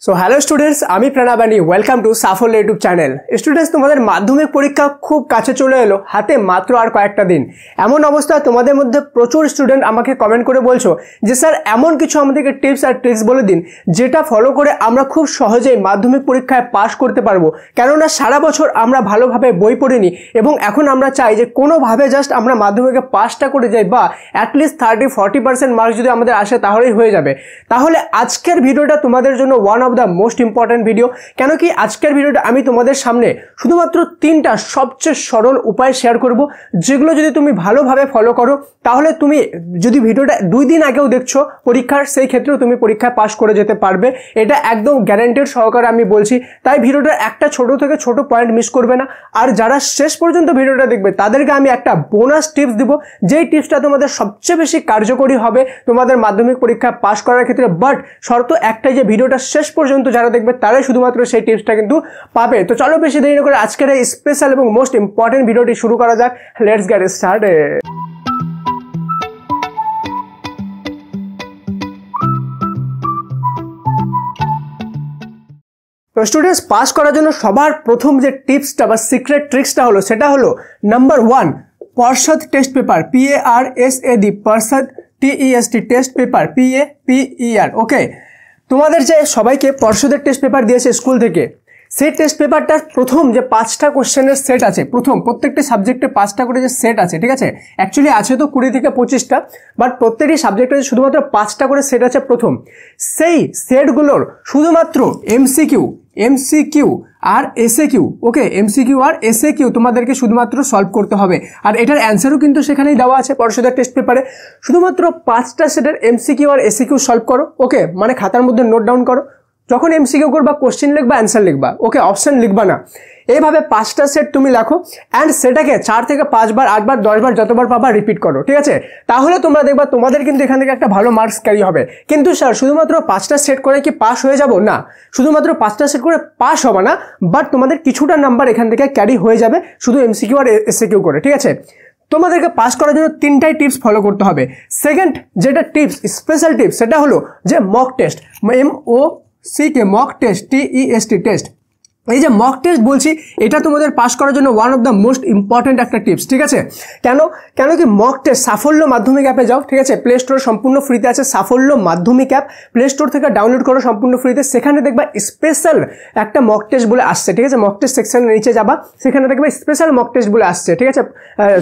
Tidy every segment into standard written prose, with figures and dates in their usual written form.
सो hello students आमी Pranabani welcome to Safalya YouTube channel. Students तुम्हारे माध्यमिक परीक्षा खूब काছে চলে এলো হাতে মাত্র আর কয়েকটা দিন। এমন অবস্থা তোমাদের মধ্যে প্রচুর স্টুডেন্ট আমাকে কমেন্ট করে বলছো যে স্যার এমন কিছু আমাদেরকে টিপস আর ট্রিক্স বলে দিন যেটা ফলো করে আমরা খুব সহজেই মাধ্যমিক পরীক্ষায় পাস করতে পারবো, কেননা সারা বছর আমরা ভালোভাবে বই পড়িনি এবং এখন আমরা চাই যে কোনোভাবে জাস্ট আমরা মাধ্যমিকে পাসটা করে যাই বা অ্যাটলিস্ট 30-40% মার্কস যদি আমাদের আসে তাহলেই হয়ে যাবে। তাহলে আজকের ভিডিওটা তোমাদের জন্য one of the most important video. কেন কি আজকের ভিডিওটা আমি তোমাদের সামনে শুধুমাত্র 3টা সবচেয়ে সরল উপায় শেয়ার করব, যেগুলো যদি তুমি ভালোভাবে ফলো করো তাহলে তুমি যদি ভিডিওটা 2 দিন আগেও দেখছো পরীক্ষার, সেই ক্ষেত্রেও তুমি পরীক্ষায় পাস করে যেতে পারবে। এটা একদম গ্যারান্টেড সহকারে আমি বলছি। তাই ভিডিওটার একটা ছোট থেকে ছোট পয়েন্ট মিস করবে না। আর যারা শেষ পর্যন্ত ভিডিওটা দেখবে তাদেরকে আমি একটা বোনাস টিপস দিব, যেই টিপসটা তোমাদের সবচেয়ে বেশি কার্যকরী হবে তোমাদের মাধ্যমিক পরীক্ষায় পাস করার ক্ষেত্রে। বাট শর্ত একটাই যে ভিডিওটা শেষ পর্যন্ত যারা দেখবে তারাই শুধুমাত্র সেই টিপসটা কিন্তু পাবে। তো চলো বেশি দেরি না করে আজকের এই স্পেশাল এবং মোস্ট ইম্পর্টেন্ট ভিডিওটি শুরু করা যাক। Let's get started. তো স্টুডেন্টস পাস করার জন্য সবার প্রথম যে টিপসটা বা সিক্রেট ট্রিক্সটা হলো সেটা হলো নাম্বার 1 পর্ষদ টেস্ট পেপার, PARSAD পর্ষদ TEST টেস্ট পেপার, PAPER। ওকে, তোমাদের যে সবাইকে পর্ষদের টেস্ট পেপার দিয়েছে স্কুল থেকে, সেই টেস্ট পেপারটার প্রথম যে 5টা কোশ্চেনের সেট আছে, প্রত্যেকটি সাবজেক্টে 5টা করে যে সেট আছে, ঠিক আছে, অ্যাকচুয়ালি আছে তো 20 থেকে 25টা, বাট প্রত্যেকটি সাবজেক্টে শুধুমাত্র 5টা করে সেট আছে প্রথম। সেই সেটগুলোর শুধুমাত্র MCQ আর SAQ, ওকে, MCQ আর SAQ তোমাদেরকে শুধুমাত্র সলভ করতে হবে। আর এটার অ্যান্সারও কিন্তু সেখানেই দেওয়া আছে পর্ষদের টেস্ট পেপারে। শুধুমাত্র 5টা সেটের MCQ আর SAQ সলভ করো, ওকে, মানে খাতার মধ্যে নোট ডাউন করো। যখন MCQ করবা কোশ্চেন লিখবা, অ্যান্সার লিখবা, ওকে, অপশন লিখবা না। এইভাবে 5টা সেট তুমি লেখো অ্যান্ড সেটাকে 4 থেকে 5 বার 8 বার 10 বার যতবার পাবা রিপিট করো, ঠিক আছে। তাহলে তোমরা দেখবা তোমাদের কিন্তু এখান থেকে একটা ভালো মার্কস ক্যারি হবে। কিন্তু স্যার শুধুমাত্র 5টা সেট করে কি পাস হয়ে যাব? না, শুধুমাত্র 5টা সেট করে পাস হবে না, বাট তোমাদের কিছুটা নাম্বার এখান থেকে ক্যারি হয়ে যাবে শুধু MCQ আর SAQ করে, ঠিক আছে। তোমাদেরকে পাস করার জন্য 3টাই টিপস ফলো করতে হবে। সেকেন্ড যেটা টিপস, স্পেশাল টিপস, সেটা হলো যে mock test, MOCK mock test, TEST test. এই যে মক টেস্ট বলছি, এটা তোমাদের পাস করার জন্য one of the most important একটা টিপস, ঠিক আছে। কেন কি মক টেস্ট সাফল্য মাধ্যমিক অ্যাপে যাও, ঠিক আছে, প্লে স্টোর সম্পূর্ণ ফ্রিতে আছে সাফল্য মাধ্যমিক অ্যাপ, প্লে স্টোর থেকে ডাউনলোড করো সম্পূর্ণ ফ্রিতে। সেখানে দেখবা স্পেশাল একটা মক টেস্ট বলে আসছে, ঠিক আছে। মক টেস্ট সেকশনের নিচে যাবা, সেখানে দেখবা স্পেশাল মক টেস্ট বলে আসছে, ঠিক আছে।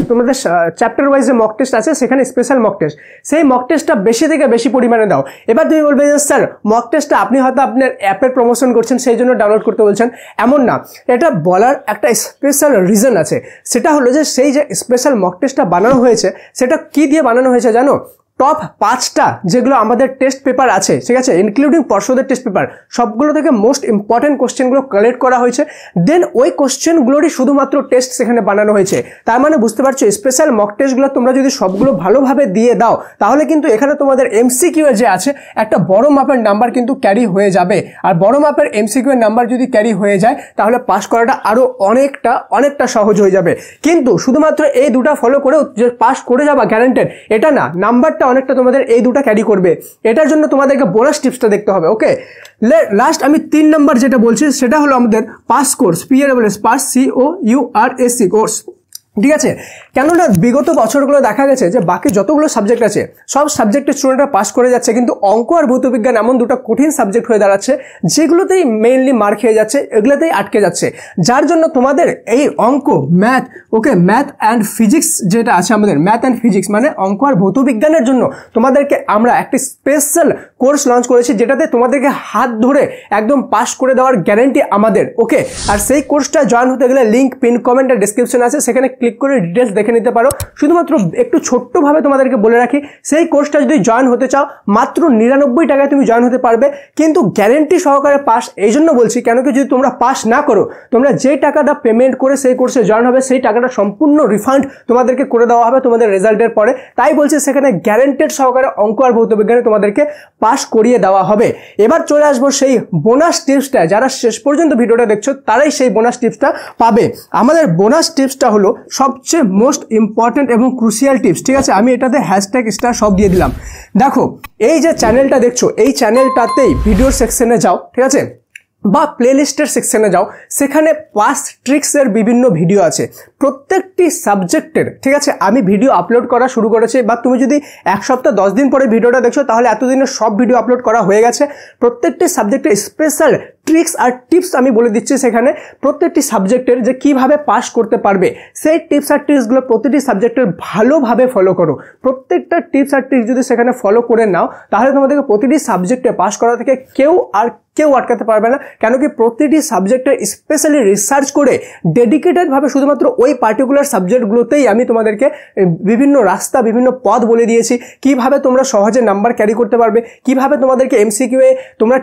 তোমাদের চ্যাপ্টার ওয়াইজ যে মক টেস্ট আছে সেখানে স্পেশাল মক টেস্ট, সেই মক টেস্টটা বেশি থেকে বেশি পরিমাণে দাও। এবার তুমি বলবে যে স্যার মক টেস্টটা আপনি হয়তো আপনার অ্যাপের প্রমোশন করছেন সেই জন্য ডাউনলোড করতে বলছেন, এমন না। এটা বলার একটা স্পেশাল রিজন আছে, সেটা হলো যে সেই যে স্পেশাল মক টেস্টটা বানানো হয়েছে সেটা কি দিয়ে বানানো হয়েছে জানো? টপ 5টা যেগুলো আমাদের টেস্ট পেপার আছে, ঠিক আছে, ইনক্লুডিং পর্ষদের টেস্ট পেপার, সবগুলো থেকে মোস্ট ইম্পর্টেন্ট কোশ্চেনগুলো কালেক্ট করা হয়েছে। দেন ওই কোশ্চেনগুলোরই শুধুমাত্র টেস্ট সেখানে বানানো হয়েছে। তার মানে বুঝতে পারছো স্পেশাল মক টেস্টগুলো তোমরা যদি সবগুলো ভালোভাবে দিয়ে দাও তাহলে কিন্তু এখানে তোমাদের MCQ এর যে আছে একটা বড় মাপের নাম্বার কিন্তু ক্যারি হয়ে যাবে। আর বড় মাপের MCQ এর নাম্বার যদি ক্যারি হয়ে যায় তাহলে পাস করাটা আরও অনেকটা সহজ হয়ে যাবে। কিন্তু শুধুমাত্র এই দুটা ফলো করেও যে পাস করে যাবা গ্যারান্টেড এটা না, নাম্বারটা অনেকটা তোমাদের এই দুটা ক্যারি করবে। এটার জন্য তোমাদেরকে বোনাস টিপসটা দেখতে হবে, ওকে। লাস্ট আমি 3 নাম্বার যেটা বলছি সেটা হলো আমাদের pass course, pass COURS course, ঠিক আছে। কেননা বিগত বছরগুলো দেখা গেছে যে বাকি যতগুলো সাবজেক্ট আছে সব সাবজেক্টের স্টুডেন্টরা পাস করে যাচ্ছে, কিন্তু অঙ্ক আর ভৌতবিজ্ঞান এমন দুটো কঠিন সাবজেক্ট হয়ে দাঁড়াচ্ছে যেগুলোতেই মেইনলি মার খেয়ে যাচ্ছে, এগুলোতেই আটকে যাচ্ছে। যার জন্য তোমাদের এই অঙ্ক, math, okay, math and physics যেটা আছে আমাদের, ম্যাথ অ্যান্ড ফিজিক্স মানে অঙ্ক আর ভৌতবিজ্ঞানের জন্য তোমাদেরকে আমরা একটি স্পেশাল কোর্স লঞ্চ করেছি যেটাতে তোমাদেরকে হাত ধরে একদম পাস করে দেওয়ার গ্যারান্টি আমাদের, ওকে। আর সেই কোর্সটা জয়েন হতে গেলে লিঙ্ক পিন কমেন্ট আর ডেসক্রিপশন আছে, সেখানে ক্লিক করে ডিটেলস দেখে নিতে পারো। শুধুমাত্র একটু ছোট্টভাবে তোমাদেরকে বলে রাখি, সেই কোর্সটা যদি জয়েন হতে চাও মাত্র 99 টাকায় তুমি জয়েন হতে পারবে, কিন্তু গ্যারেন্টি সহকারে পাস। এই জন্য বলছি কেন কি যদি তোমরা পাস না করো, তোমরা যে টাকাটা পেমেন্ট করে সেই কোর্সে জয়েন হবে সেই টাকাটা সম্পূর্ণ রিফান্ড তোমাদেরকে করে দেওয়া হবে তোমাদের রেজাল্টের পরে। তাই বলছি সেখানে গ্যারেন্টেড সহকারে অঙ্ক আর ভৌতবিজ্ঞানে তোমাদেরকে পাস করিয়ে দেওয়া হবে। এবার চলে আসবো সেই বোনাস টিপসটা, যারা শেষ পর্যন্ত ভিডিওটা দেখছো তারাই সেই বোনাস টিপসটা পাবে। আমাদের বোনাস টিপসটা হলো সবচেয়ে মোস্ট ইম্পর্টেন্ট এবং ক্রুশিয়াল টিপস, ঠিক আছে। আমি এটাতে হ্যাশট্যাগ স্টার সব দিয়ে দিলাম। দেখো এই যে চ্যানেলটা দেখছো, এই চ্যানেলটাতেই ভিডিও সেকশনে যাও, ঠিক আছে, বা প্লেলিস্টের সেকশনে যাও, সেখানে পাস্ট ট্রিক্সের বিভিন্ন ভিডিও আছে প্রত্যেকটি সাবজেক্টের, ঠিক আছে। আমি ভিডিও আপলোড করা শুরু করেছি, বা তুমি যদি 1 সপ্তাহ 10 দিন পরে ভিডিওটা দেখছো তাহলে এতদিনের সব ভিডিও আপলোড করা হয়ে গেছে। প্রত্যেকটি সাবজেক্টের স্পেশাল ট্রিক্স আর টিপস আমি বলে দিচ্ছি সেখানে, প্রত্যেকটি সাবজেক্টের যে কিভাবে পাস করতে পারবে সেই টিপস আর ট্রিক্সগুলো প্রতিটি সাবজেক্টের ভালোভাবে ফলো করো। প্রত্যেকটা টিপস আর ট্রিক্স যদি সেখানে ফলো করে নাও তাহলে তোমাদেরকে প্রতিটি সাবজেক্টে পাস করা থেকে কেউ আটকাতে পারবে না। কেন কি প্রতিটি সাবজেক্টের স্পেশালি রিসার্চ করে ডেডিকেটেডভাবে শুধুমাত্র ওই পার্টিকুলার সাবজেক্টগুলোতেই আমি তোমাদেরকে বিভিন্ন রাস্তা, বিভিন্ন পথ বলে দিয়েছি, কিভাবে তোমরা সহজে নাম্বার ক্যারি করতে পারবে, কিভাবে তোমাদেরকে এমসিকিউ এ তোমরা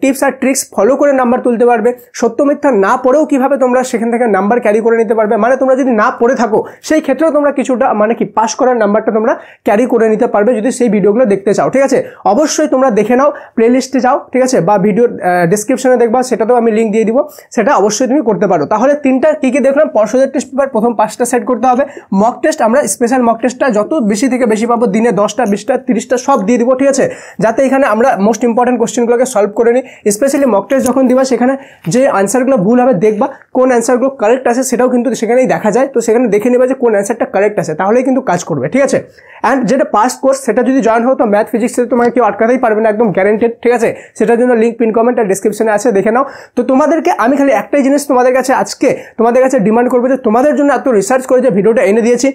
টিপস আর ট্রিক্স ফলো করে নাম্বার তুলতে পারবে, সত্য মিথ্যা না পড়েও কিভাবে তোমরা সেখান থেকে নাম্বার ক্যারি করে নিতে পারবে। মানে তোমরা যদি না পড়ে থাকো সেই ক্ষেত্রেও তোমরা কিছুটা মানে কি পাস করার নাম্বারটা তোমরা ক্যারি করে নিতে পারবে যদি সেই ভিডিওগুলো দেখতে চাও, ঠিক আছে। অবশ্যই তোমরা দেখে নাও, প্লেলিস্টে যাও, ঠিক আছে, বা ভিডিও ডেসক্রিপশনে দেখবা, সেটাতেও আমি লিঙ্ক দিয়ে দিব, সেটা অবশ্যই তুমি করতে পারো। তাহলে তিনটা কি দেখলাম, পর্ষদের টেস্ট পেপার প্রথম 5টা সেট করতে হবে, মক টেস্ট আমরা স্পেশাল মক টেস্টটা যত বেশি থেকে বেশি পাবো, দিনে 10টা 20টা 30টা সব দিয়ে দিব, ঠিক আছে, যাতে এখানে আমরা মোস্ট ইম্পর্টেন্ট কোশ্চেনগুলোকে সলভ করে নিই। স্পেশালি মক টেস্ট যখন দিবা সেখানে যে আনসারগুলো ভুল হবে দেখবা, কোন অ্যান্সারগুলো কারেক্ট আছে সেটাও কিন্তু সেখানেই দেখা যায়, তো সেখানে দেখে নেবা যে কোন অ্যান্সারটা কারেক্ট আছে, তাহলেই কিন্তু কাজ করবে, ঠিক আছে। অ্যান্ড যেটা পাস কোর্স সেটা যদি জয়েন হও তো ম্যাথ ফিজিক্সে তোমাকে কেউ আটকাতেই পারবে না, একদম গ্যারেন্টেড, ঠিক আছে। সেটার জন্য লিঙ্ক পিন কমেন্ট আর ডেসক্রিপশনে আছে, দেখে নাও। তো তোমাদেরকে আমি খালি একটাই জিনিস তোমাদের কাছে আজকে তোমাদের কাছে ডিমান্ড করবো যে তোমাদের জন্য এত রিসার্চ করে যে ভিডিওটা এনে দিয়েছি,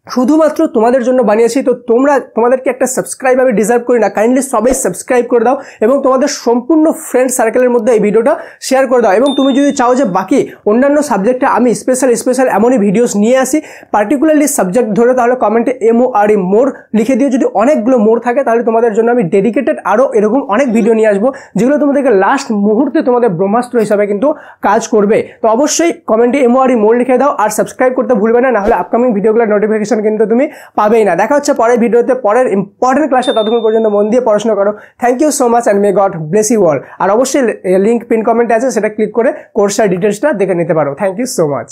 শুধুমাত্র তোমাদের জন্য বানিয়েছি, তো তোমাদেরকে একটা সাবস্ক্রাইব আমি ডিজার্ভ করি না, কাইন্ডলি সবাই সাবস্ক্রাইব করে দাও এবং তোমাদের সম্পূর্ণ ফ্রেন্ড সার্কেলের মধ্যে এই ভিডিওটা শেয়ার করে দাও। এবং তুমি যদি চাও যে বাকি অন্যান্য সাবজেক্টে আমি স্পেশাল এমনই ভিডিওস নিয়ে আসি পার্টিকুলারলি সাবজেক্ট ধরে, তাহলে কমেন্টে MORE মোর লিখে দিয়ে, যদি অনেকগুলো মোর থাকে তাহলে তোমাদের জন্য আমি ডেডিকেটেড আরও এরকম অনেক ভিডিও নিয়ে আসবো যেগুলো তোমাদেরকে লাস্ট মুহূর্তে তোমাদের ব্রহ্মাস্ত্র হিসাবে কিন্তু কাজ করবে। তো অবশ্যই কমেন্টে MORE মোর লিখে দাও আর সাবস্ক্রাইব করতে ভুলবে না, নাহলে আপকামিং ভিডিওগুলোর নোটিফিকেশন কিন্তু তুমি পাবেই না। দেখা হচ্ছে পরের ভিডিওতে, পরের ইম্পর্টেন্ট ক্লাসে। ততক্ষণ পর্যন্ত মন দিয়ে পড়াশোনা করো। Thank you so much and may God bless you all. আর অবশ্যই লিঙ্ক পিন কমেন্টে আছে, সেটা ক্লিক করে কোর্সের ডিটেলসটা দেখে নিতে পারো। Thank you so much.